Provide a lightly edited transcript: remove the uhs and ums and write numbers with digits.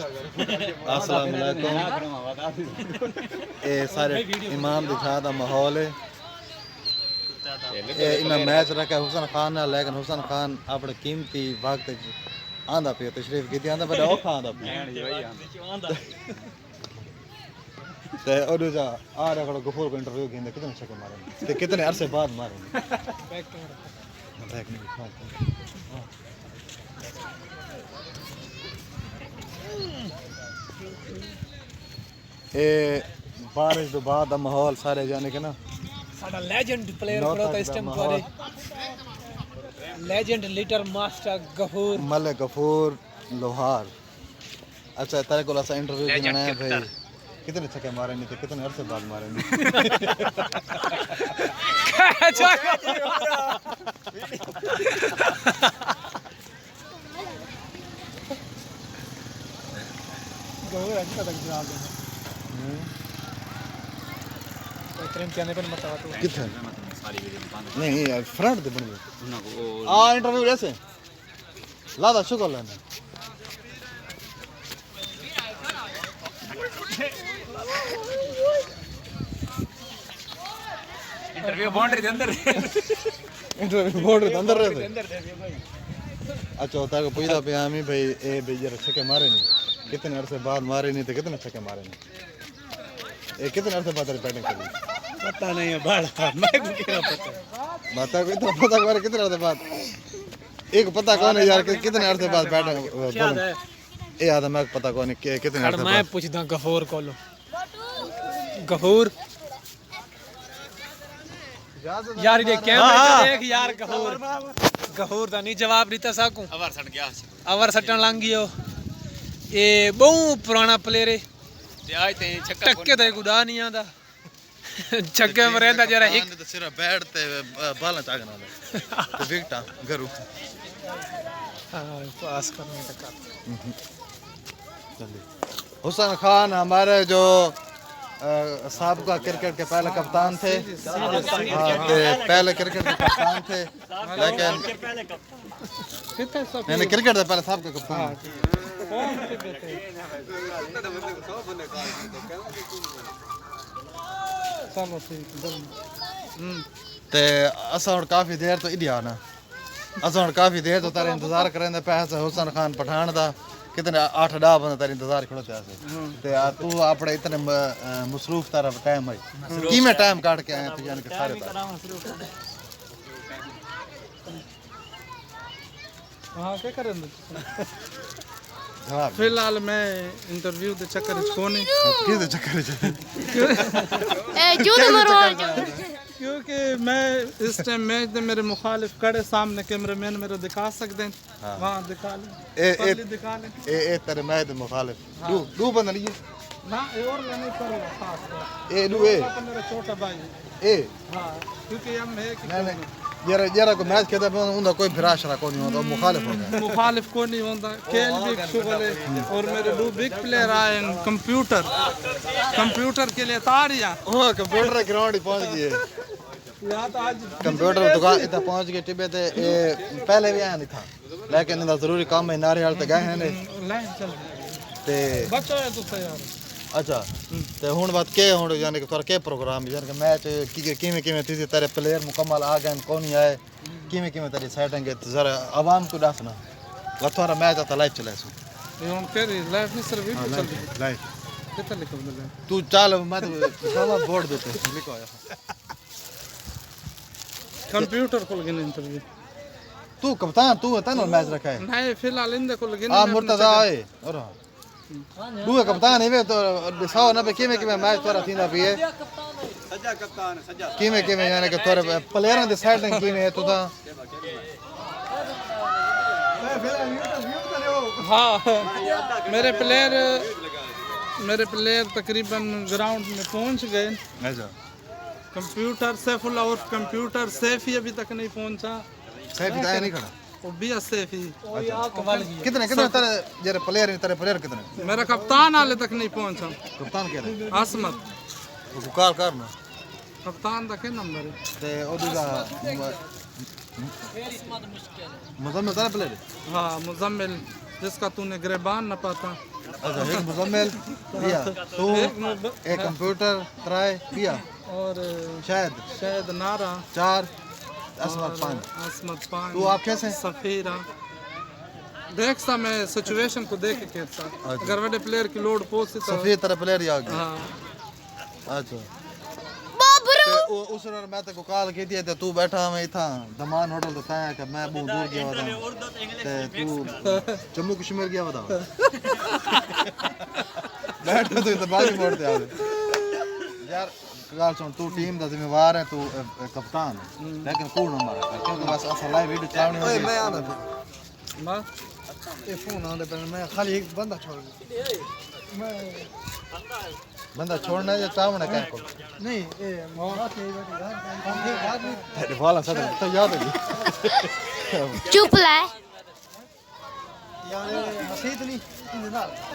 अस्सलाम वालेकुम। ये सारे इमाम दिखा दा माहौल है। ये इन्हें मैच रखा हुसैन खान ने, लेकिन हुसैन खान अपने कीमती वक्त आंदा पे तशरीफ की आंदा बड़ा औखा आंदा पे ते और जा आ रहा कड़ो गफूर को इंटरव्यू कींदे कितने छक्के मारेंगे ते कितने अरसे बाद मारेंगे। बैक नहीं ये बारिश तो बाद दा माहौल सारे जाने के ना साडा लेजेंड प्लेयर खड़ा था इस टाइम पर legend leader master Gafoor Malik Gafoor Lohar. अच्छा तेरे को ऐसा इंटरव्यू देना है भाई कितने छक्के मारे नहीं थे कितने अरसे बाद मारे नहीं गफूर अच्छा तक जवाब देना इतने कहने पर मत आवा तो कितने नहीं यार फ्रंट दे बन गए आ इंटरव्यू ऐसे लादा शुक्र लेना इंटरव्यू बाउंड्री के अंदर रहते अच्छा होता है को पूछा पे आमी भाई ए भाई जरा छक्के मारे नहीं कितने अरसे बाद मारे नहीं थे कितने छक्के मारे नहीं ए कितने अरसे बाद तेरी बैटिंग करी पता नहीं है बड़ा मैं को क्या पता बता को इतना पता करे कितने अरसे बाद एक पता कौन है यार कितने अरसे बाद बैटिंग ए आदम मैं पता कौन है कितने अरसे बाद मैं पूछदा गफूर कोलो गफूर यार ये कैमरा देख यार गफूर दा नहीं जवाब देता साकू अवर सट गया अवर सटन लंग गयो ये बहु पुराना प्लेयर है ते आज ते छक्के ते गुडा नहीं आंदा छक्के में रहंदा जरा एक सिर्फ बैट ते बाला चागना ते विकेटा गरू पास करने तक हुसैन खान हमारे जो साहब का क्रिकेट के पहले कप्तान थे पहले क्रिकेट के कप्तान थे लेकिन नहीं क्रिकेट से पहले साहब के कप्तान ते असा हुण काफी देर तो इडिया ना असा हुण काफी देर तो तारे इंतजार करेंदे पे हुसैन खान पठान दा कितने 8-10 बंदे तेरे इंतजार खड़ोते हैं ते तू अपने इतने मसरूफ तरफ टाइम है की में टाइम काट के आया तू जान के सारे हां क्या कर रहे हो फिलहाल मैं इंटरव्यू दे चक्कर कौन है किस चक्कर ए जूद मरवान क्योंकि मैं इस टाइम मैच दे मेरे मुखालिफ कड़े सामने कैमरामैन मेरे दिखा सकते हैं वहां दिखा ले दिखा ले ए तेरे मैच मुखालिफ दो बंद नहीं ना और नहीं कर खास ए दो ए मेरा छोटा भाई ए हां क्योंकि हम है कि नहीं यार को मैच खेलता है उनका कोई फिराशरा को नहीं होता मुखालिफ हो गया मुखालिफ को नहीं होता खेल भी शुगल है और मेरे दो बिग प्लेयर आए कंप्यूटर के लिए तारियां हां कंप्यूटर ग्राउंड पहुंच गए यहाँ तो आज कंप्यूटर दुकान इतना पहुंच गए टिबे ते पहले भी आया नहीं था लेकिन इनका जरूरी काम है नारियल ते गए हैं ने लाइन चल ते बच्चा है तो तैयार अच्छा ते हुन बात के हुन यानी कि तोरा के प्रोग्राम यानी कि मैच किवें किवें थी तेरे प्लेयर मुकम्मल आ गए कौन ही आए किवें तेरी सेटिंग है जरा आवाम को दसना वा तोरा मैच आता लाइव चले सो ये हम कर लाइव नहीं सर वीडियो चल रही लाइव कितना लिखो बोले तू चल मैं तो सारा बोर्ड देते लिखो आया कंप्यूटर को लगे इंटरव्यू तू कप्तान तू है ना मैच रखा है नहीं फिलहाल इन देखो लगे आ मुर्तजा है और तू है कप्तान है तो दिखाओ ना पे किवें मैच तोरा थींदा पिए सज्जा कप्तान सज्जा किवें यानी कि तोरे प्लेयरां दी सेटिंग किवें है तू ता हाँ मेरे प्लेयर तकरीबन ग्राउंड में पहुंच गए अच्छा कंप्यूटर सैफुल्लाह और कंप्यूटर सैफी अभी तक नहीं पहुंचा सैफी तो आया नहीं खड़ा वो भी सैफी कितने तेरे प्लेयर कितने मेरा कप्तान हाले तक नहीं पहुंचा कप्तान कह रहे आसमत तो कॉल करना कप्तान का क्या नंबर है ते ओदूगा मुजम्मिल तेरा प्लेयर हाँ मुजम्मिल जिसका तूने गिरबान न पाता। अच्छा एक मुजम्मिल पिया तू एक कंप्यूटर ट्राई पिया और शायद नारा 4 असमत 5 असमत 5 तू आप कैसे सफीरा देख सा मैं सिचुएशन को देख के कहता अगर बड़े प्लेयर की लोड पोसी तो सफेद तरह प्लेयर ही आ गया हाँ अच्छा उस मैं तेको कॉल की थी तू बैठा मैं इथा दमान होटल तो ताया कि मैं बहुत दूर गया था ते तू जम्मू कश्मीर गया बता बैठ तो बाजी मोड़ते आ यार गाल सुन तू टीम दा जिम्मेवार है तू कप्तान लेकिन कौन नंबर है क्योंकि बस असल लाइव वीडियो चलानी होती है मैं आना मां ये फोन आने पे मैं खाली एक बंदा छोड़ मैं बंदा छोड़ना है या चावना क्या को नहीं ए मौत नहीं बैठी तेरे वाला सदा तो याद है चुप ला यार मसीद नहीं